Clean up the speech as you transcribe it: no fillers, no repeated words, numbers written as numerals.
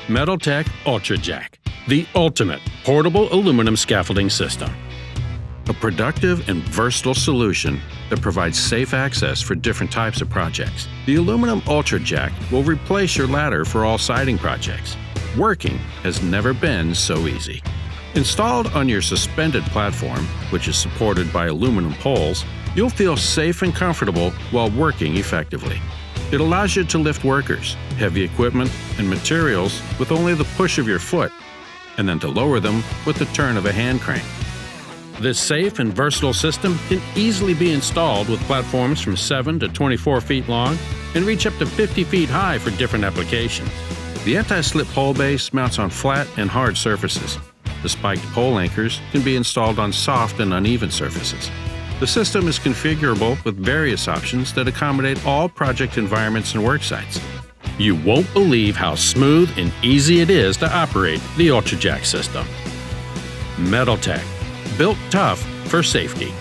Metaltech Ultra-Jack, the ultimate portable aluminum scaffolding system. A productive and versatile solution that provides safe access for different types of projects. The aluminum Ultra-Jack will replace your ladder for all siding projects. Working has never been so easy. Installed on your suspended platform, which is supported by aluminum poles, you'll feel safe and comfortable while working effectively. It allows you to lift workers, heavy equipment, and materials with only the push of your foot, and then to lower them with the turn of a hand crane. This safe and versatile system can easily be installed with platforms from 7 to 24 feet long and reach up to 50 feet high for different applications. The anti-slip pole base mounts on flat and hard surfaces. The spiked pole anchors can be installed on soft and uneven surfaces. The system is configurable with various options that accommodate all project environments and work sites. You won't believe how smooth and easy it is to operate the Ultra-Jack system. Metaltech, built tough for safety.